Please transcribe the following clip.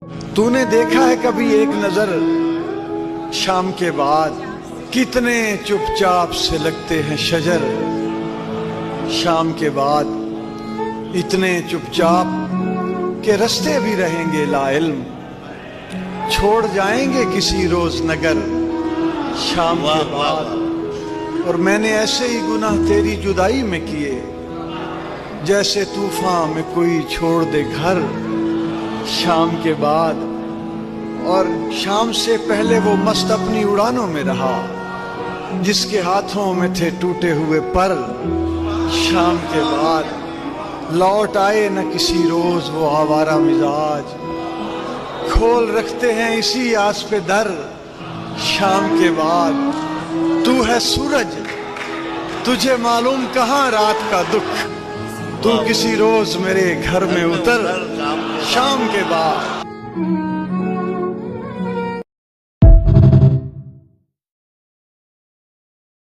तूने देखा है कभी एक नजर शाम के बाद कितने चुपचाप से लगते हैं शजर। शाम के बाद इतने चुपचाप के रास्ते भी रहेंगे लाइल्म, छोड़ जाएंगे किसी रोज नगर शाम के बाद। और मैंने ऐसे ही गुनाह तेरी जुदाई में किए, जैसे तूफान में कोई छोड़ दे घर शाम के बाद। और शाम से पहले वो मस्त अपनी उड़ानों में रहा, जिसके हाथों में थे टूटे हुए पर। शाम के बाद लौट आए न किसी रोज वो आवारा मिजाज, खोल रखते हैं इसी आस पे दर शाम के बाद। तू है सूरज, तुझे मालूम कहाँ रात का दुख, तू किसी रोज मेरे घर में उतर शाम के बाद।